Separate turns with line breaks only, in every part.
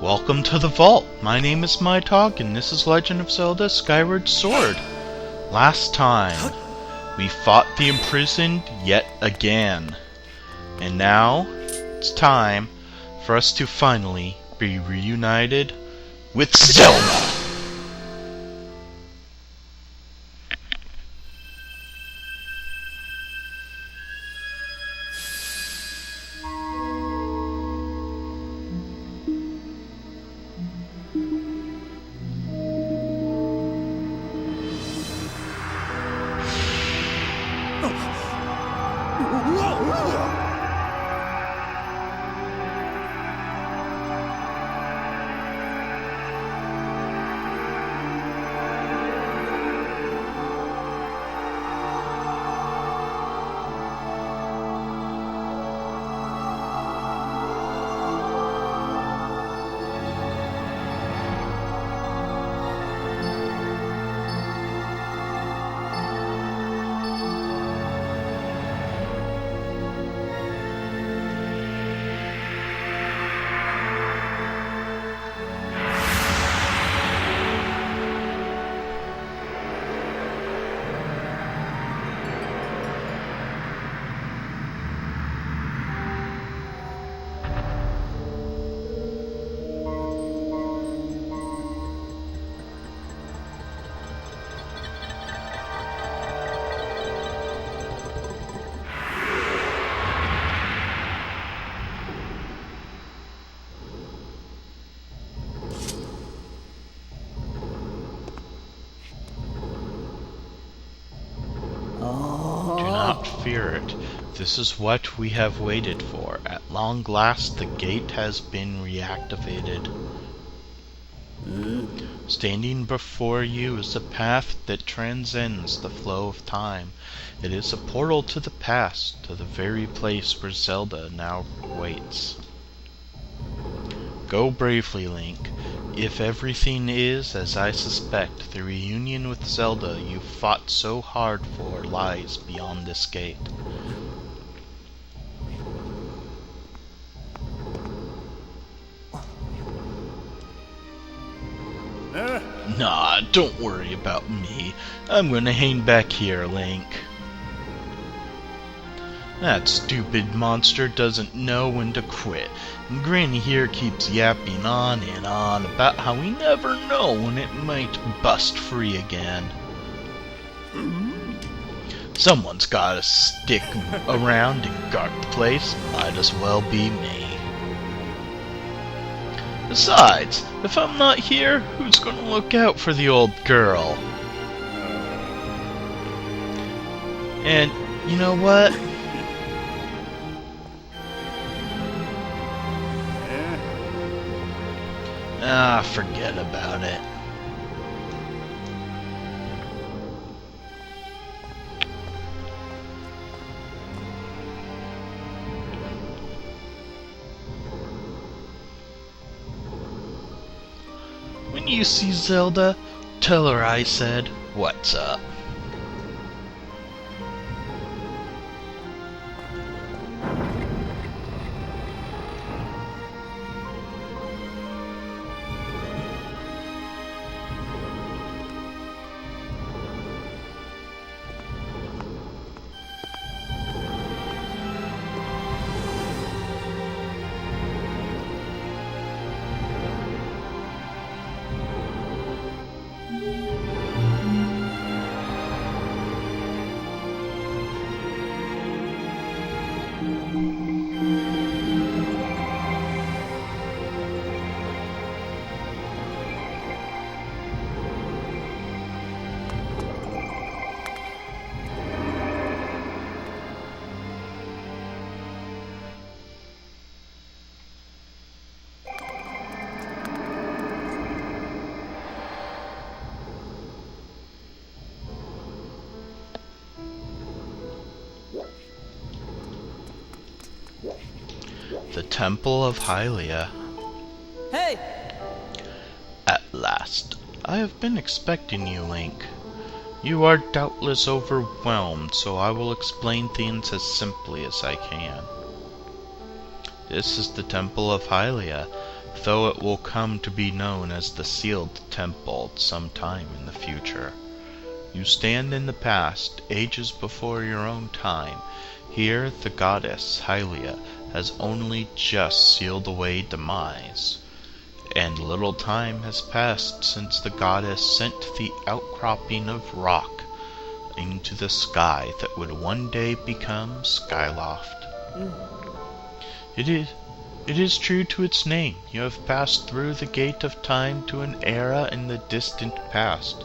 Welcome to the vault. My name is Miatog, and this is Legend of Zelda Skyward Sword. Last time, we fought the imprisoned yet again. And now, it's time for us to finally be reunited with Zelda! Do not fear it. This is what we have waited for. At long last, the gate has been reactivated. Standing before you is a path that transcends the flow of time. It is a portal to the past, to the very place where Zelda now waits. Go bravely, Link. If everything is as I suspect, the reunion with Zelda you fought so hard for lies beyond this gate. Nah, don't worry about me. I'm gonna hang back here, Link. That stupid monster doesn't know when to quit. And Granny here keeps yapping on and on about how we never know when it might bust free again. Someone's gotta stick around and guard the place. Might as well be me. Besides, if I'm not here, who's gonna look out for the old girl? And, you know what? Ah, forget about it. When you see Zelda, tell her I said, "What's up?" The Temple of Hylia.
Hey!
At last. I have been expecting you, Link. You are doubtless overwhelmed, so I will explain things as simply as I can. This is the Temple of Hylia, though it will come to be known as the Sealed Temple some time in the future. You stand in the past, ages before your own time. Here the goddess Hylia has only just sealed away demise, and little time has passed since the goddess sent the outcropping of rock into the sky that would one day become Skyloft. It is true to its name. You have passed through the gate of time to an era in the distant past.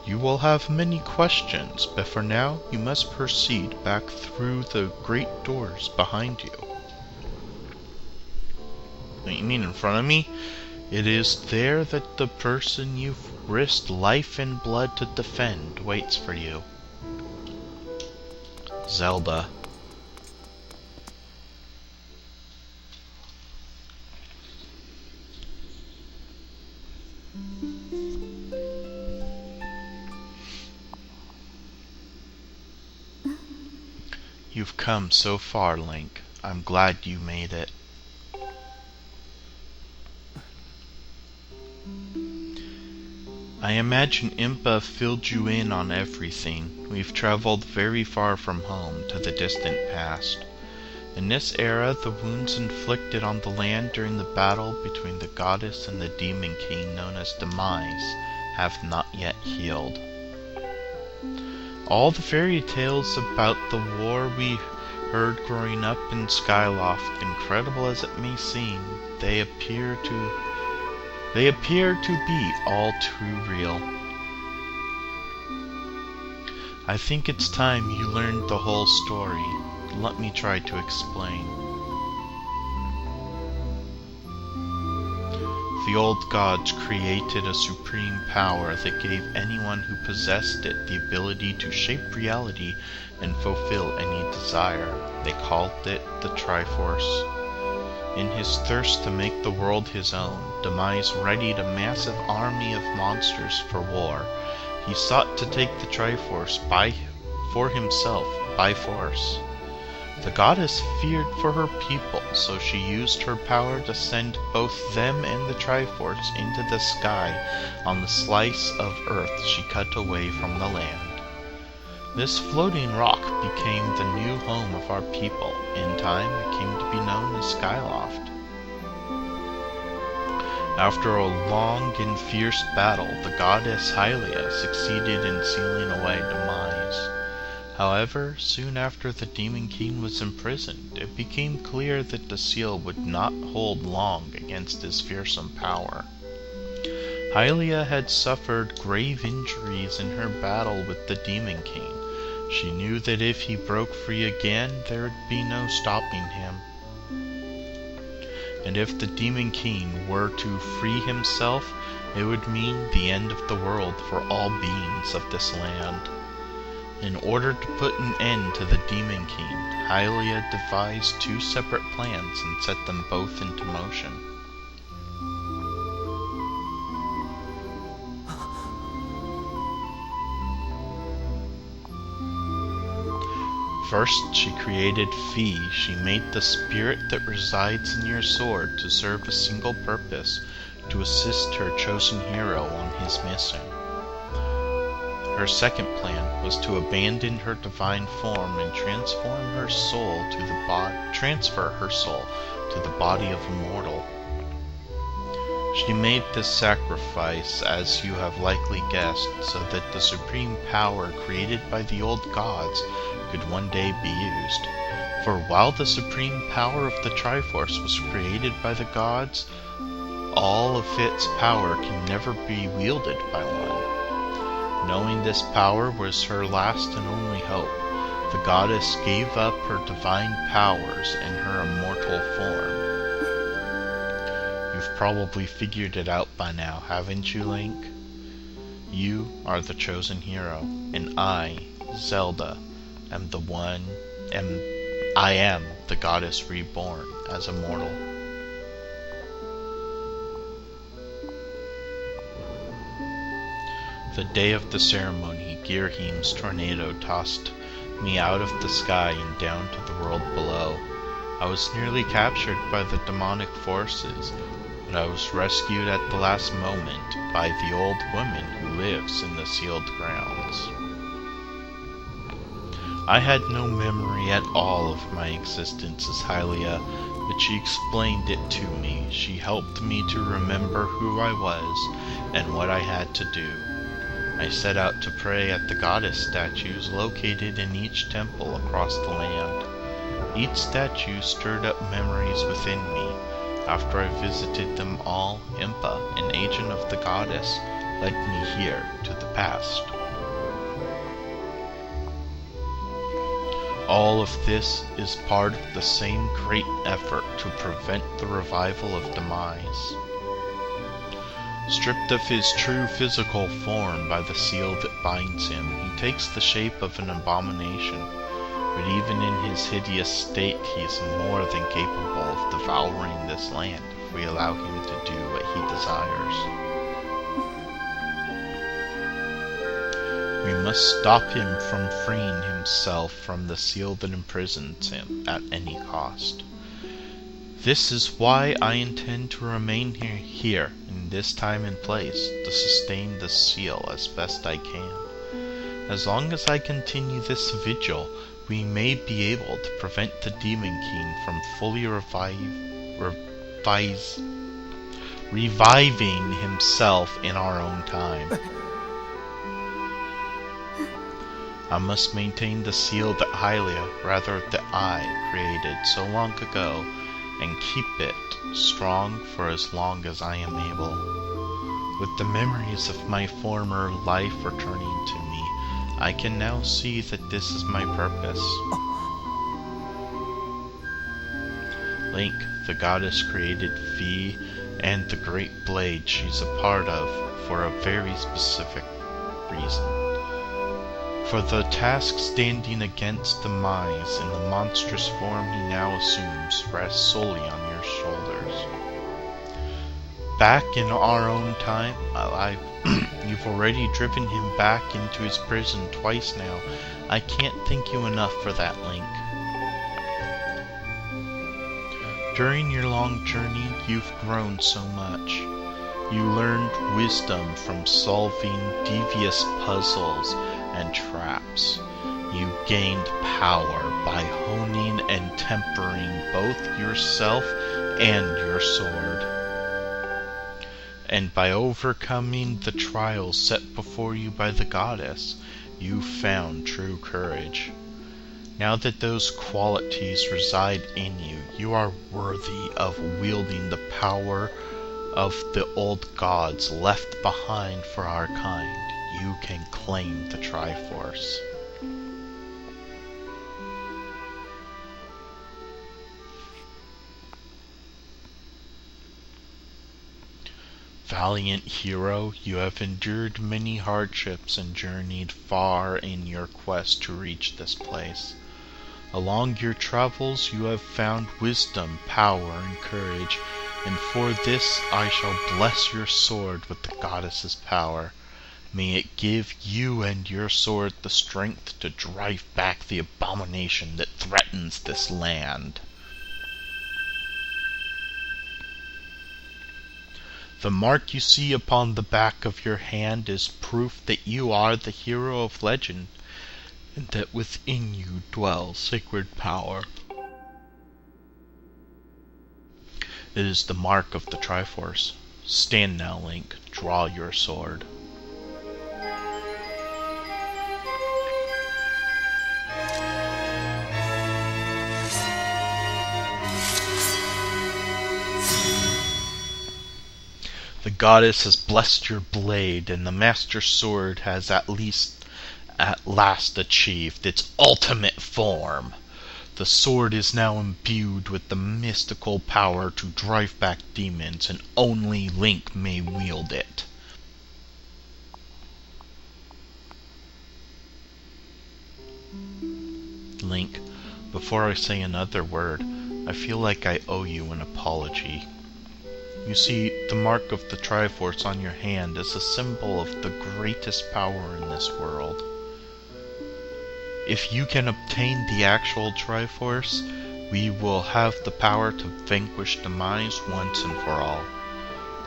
You will have many questions, but for now you must proceed back through the great doors behind you. What you mean in front of me? It is there that the person you've risked life and blood to defend waits for you. Zelda. You've come so far, Link. I'm glad you made it. I imagine Impa filled you in on everything. We've traveled very far from home to the distant past. In this era, the wounds inflicted on the land during the battle between the goddess and the demon king known as Demise have not yet healed. All the fairy tales about the war we heard growing up in Skyloft, incredible as it may seem, they appear to be all too real. I think it's time you learned the whole story. Let me try to explain. The old gods created a supreme power that gave anyone who possessed it the ability to shape reality and fulfill any desire. They called it the Triforce. In his thirst to make the world his own, Demise readied a massive army of monsters for war. He sought to take the Triforce for himself by force. The goddess feared for her people, so she used her power to send both them and the Triforce into the sky on the slice of earth she cut away from the land. This floating rock became the new home of our people. In time, it came to be known as Skyloft. After a long and fierce battle, the goddess Hylia succeeded in sealing away Demise. However, soon after the Demon King was imprisoned, it became clear that the seal would not hold long against his fearsome power. Hylia had suffered grave injuries in her battle with the Demon King. She knew that if he broke free again, there would be no stopping him. And if the Demon King were to free himself, it would mean the end of the world for all beings of this land. In order to put an end to the Demon King, Hylia devised two separate plans and set them both into motion. First, she created Fi. She made the spirit that resides in your sword to serve a single purpose, to assist her chosen hero on his mission. Her second plan was to abandon her divine form and transfer her soul to the body of a mortal. She made this sacrifice, as you have likely guessed, so that the supreme power created by the old gods could one day be used. For while the supreme power of the Triforce was created by the gods, all of its power can never be wielded by one. Knowing this power was her last and only hope, the goddess gave up her divine powers in her immortal form. You've probably figured it out by now, haven't you, Link? You are the chosen hero, and I, Zelda, am the goddess reborn as a mortal. The day of the ceremony, Girhim's tornado tossed me out of the sky and down to the world below. I was nearly captured by the demonic forces, but I was rescued at the last moment by the old woman who lives in the sealed grounds. I had no memory at all of my existence as Hylia, but she explained it to me. She helped me to remember who I was and what I had to do. I set out to pray at the goddess statues located in each temple across the land. Each statue stirred up memories within me. After I visited them all, Impa, an agent of the goddess, led me here to the past. All of this is part of the same great effort to prevent the revival of demise. Stripped of his true physical form by the seal that binds him, he takes the shape of an abomination, but even in his hideous state he is more than capable of devouring this land if we allow him to do what he desires. We must stop him from freeing himself from the seal that imprisons him at any cost. This is why I intend to remain here in this time and place to sustain the seal as best I can. As long as I continue this vigil, we may be able to prevent the Demon King from fully reviving himself in our own time. I must maintain the seal that that I created so long ago, and keep it strong for as long as I am able. With the memories of my former life returning to me, I can now see that this is my purpose. Link, the goddess created Vi and the great blade she's a part of for a very specific reason. For the task standing against the Mise in the monstrous form he now assumes rests solely on your shoulders. Back in our own time, you've already driven him back into his prison twice now. I can't thank you enough for that, Link. During your long journey, you've grown so much. You learned wisdom from solving devious puzzles and traps. You gained power by honing and tempering both yourself and your sword. And by overcoming the trials set before you by the goddess, you found true courage. Now that those qualities reside in you, you are worthy of wielding the power of the old gods left behind for our kind. You can claim the Triforce. Valiant hero, you have endured many hardships and journeyed far in your quest to reach this place. Along your travels you have found wisdom, power, and courage, and for this I shall bless your sword with the goddess's power. May it give you and your sword the strength to drive back the abomination that threatens this land. The mark you see upon the back of your hand is proof that you are the hero of legend, and that within you dwells sacred power. It is the mark of the Triforce. Stand now, Link. Draw your sword. The goddess has blessed your blade, and the Master Sword has at last achieved its ultimate form. The sword is now imbued with the mystical power to drive back demons, and only Link may wield it. Link, before I say another word, I feel like I owe you an apology. You see, the mark of the Triforce on your hand is a symbol of the greatest power in this world. If you can obtain the actual Triforce, we will have the power to vanquish demise once and for all.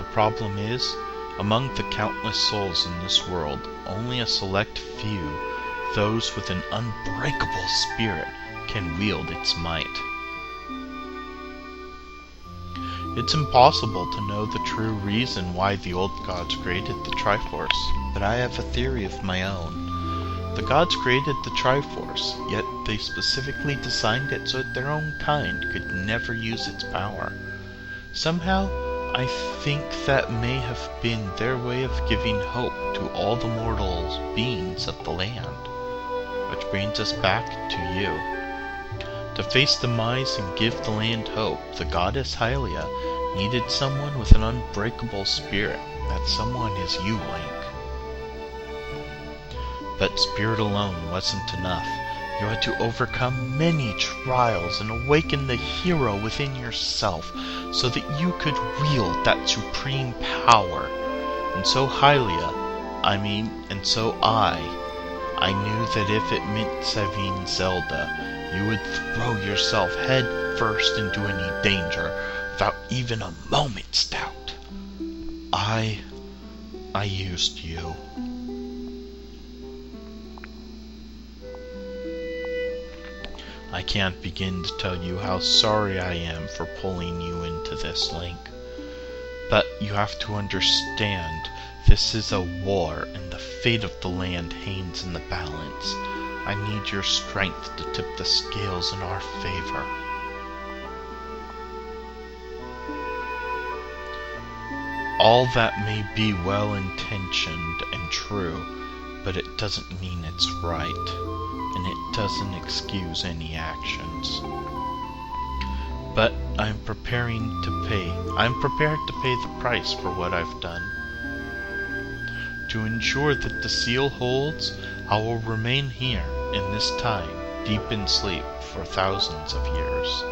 The problem is, among the countless souls in this world, only a select few, those with an unbreakable spirit, can wield its might. It's impossible to know the true reason why the old gods created the Triforce, but I have a theory of my own. The gods created the Triforce, yet they specifically designed it so that their own kind could never use its power. Somehow, I think that may have been their way of giving hope to all the mortal beings of the land. Which brings us back to you. To face demise and give the land hope, the goddess Hylia needed someone with an unbreakable spirit. That someone is you, Link. But spirit alone wasn't enough. You had to overcome many trials and awaken the hero within yourself so that you could wield that supreme power. And so I knew that if it meant saving Zelda, you would throw yourself head first into any danger without even a moment's doubt. I used you. I can't begin to tell you how sorry I am for pulling you into this, Link. But you have to understand, this is a war, and the fate of the land hangs in the balance. I need your strength to tip the scales in our favor. All that may be well-intentioned and true, but it doesn't mean it's right. And it doesn't excuse any actions. But I'm prepared to pay the price for what I've done. To ensure that the seal holds, I will remain here in this time, deep in sleep for thousands of years.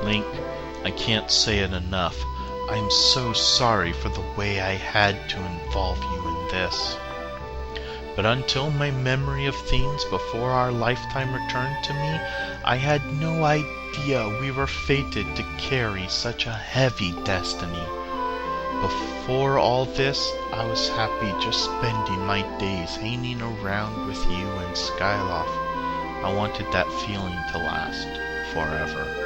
Link, I can't say it enough. I'm so sorry for the way I had to involve you in this. But until my memory of things before our lifetime returned to me, I had no idea we were fated to carry such a heavy destiny. Before all this, I was happy just spending my days hanging around with you and Skyloft. I wanted that feeling to last forever.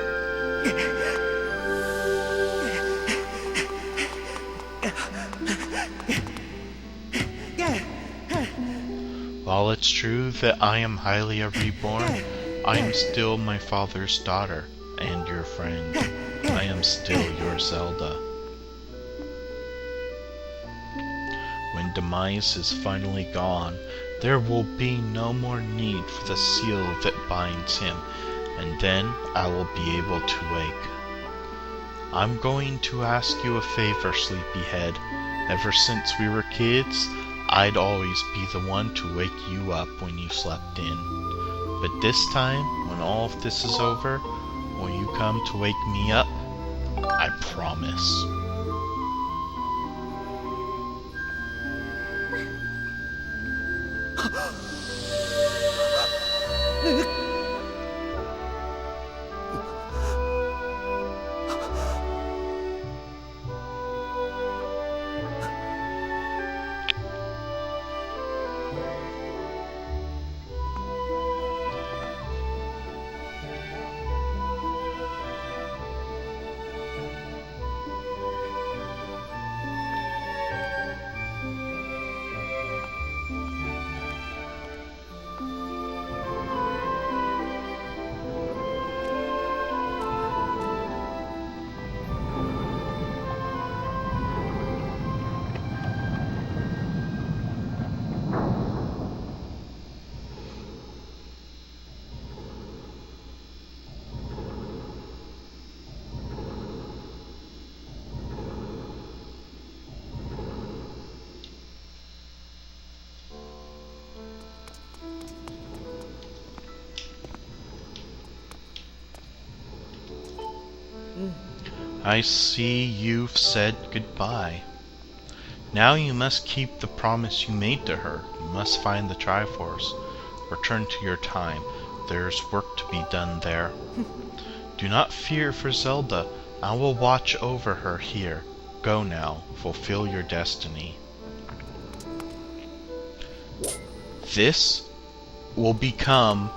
While it's true that I am Hylia reborn, I am still my father's daughter, and your friend. I am still your Zelda. When demise is finally gone, there will be no more need for the seal that binds him, and then I will be able to wake. I'm going to ask you a favor, sleepyhead. Ever since we were kids, I'd always be the one to wake you up when you slept in. But this time, when all of this is over, will you come to wake me up? I promise. I see you've said goodbye. Now you must keep the promise you made to her. You must find the Triforce. Return to your time. there's work to be done there. Do not fear for Zelda. I will watch over her here. Go now, fulfill your destiny. This will become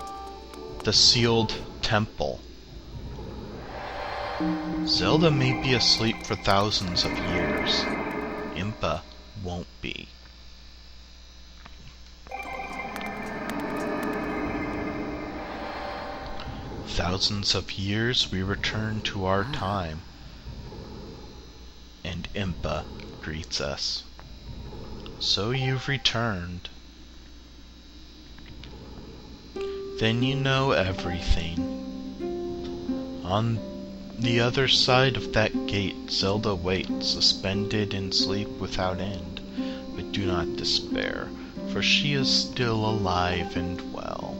the sealed temple. Zelda may be asleep for thousands of years. Impa won't be. Thousands of years we return to our time, and Impa greets us. So you've returned. Then you know everything. On the other side of that gate, Zelda waits, suspended in sleep without end. But do not despair, for she is still alive and well.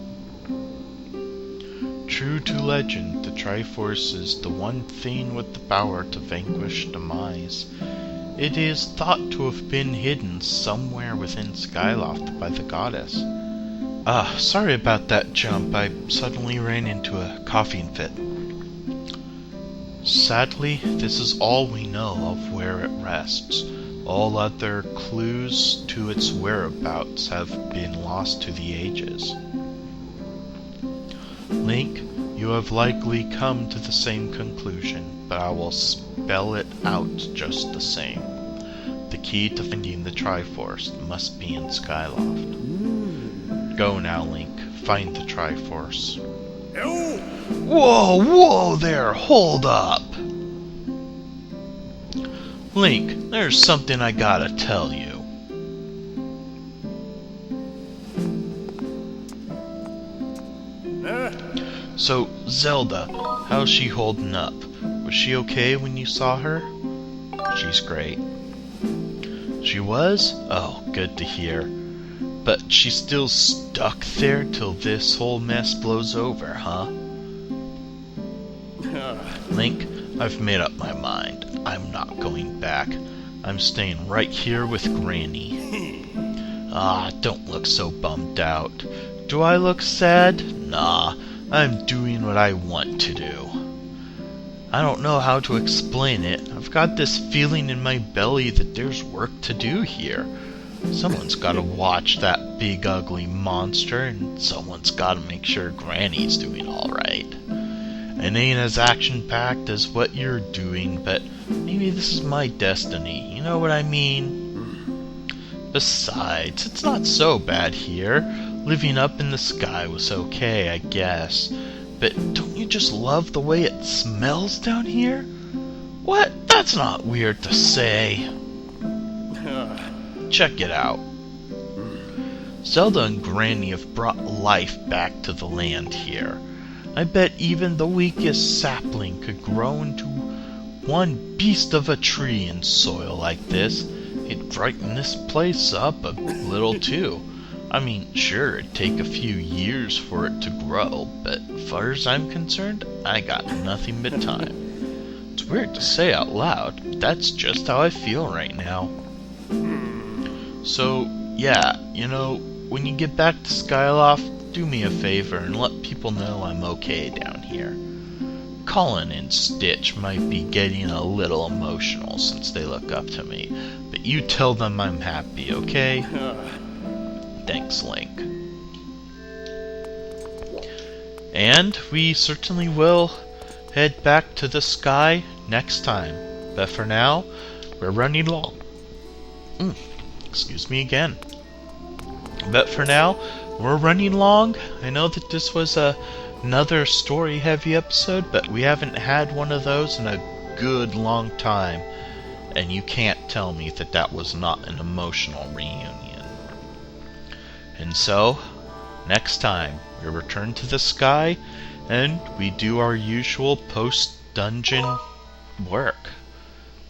True to legend, the Triforce is the one thing with the power to vanquish demise. It is thought to have been hidden somewhere within Skyloft by the goddess. Sorry about that jump. I suddenly ran into a coughing fit. Sadly, this is all we know of where it rests. All other clues to its whereabouts have been lost to the ages. Link, you have likely come to the same conclusion, but I will spell it out just the same. The key to finding the Triforce must be in Skyloft. Go now, Link. Find the Triforce. Whoa there! Hold up! Link, there's something I gotta tell you. So, Zelda, how's she holding up? Was she okay when you saw her? She's great. She was? Oh, good to hear. But she's still stuck there till this whole mess blows over, huh? Link, I've made up my mind. I'm not going back. I'm staying right here with Granny. Don't look so bummed out. Do I look sad? Nah, I'm doing what I want to do. I don't know how to explain it. I've got this feeling in my belly that there's work to do here. Someone's gotta watch that big ugly monster, and someone's gotta make sure Granny's doing alright. It ain't as action-packed as what you're doing, but maybe this is my destiny, you know what I mean? Besides, it's not so bad here. Living up in the sky was okay, I guess. But don't you just love the way it smells down here? What? That's not weird to say. Check it out. Zelda and Granny have brought life back to the land here. I bet even the weakest sapling could grow into one beast of a tree in soil like this. It'd brighten this place up a little too. I mean, sure, it'd take a few years for it to grow, but as far as I'm concerned, I got nothing but time. It's weird to say out loud, but that's just how I feel right now. So, yeah, when you get back to Skyloft, do me a favor and let people know I'm okay down here. Colin and Stitch might be getting a little emotional since they look up to me, but you tell them I'm happy, okay? Thanks, Link. And we certainly will head back to the sky next time. But for now, we're running long. Excuse me again. But for now, we're running long. I know that this was another story-heavy episode, but we haven't had one of those in a good long time. And you can't tell me that that was not an emotional reunion. And so, next time, we return to the sky, and we do our usual post-dungeon work.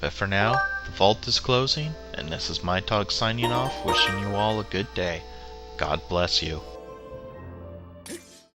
But for now, the vault is closing, and this is Miatog signing off, wishing you all a good day. God bless you.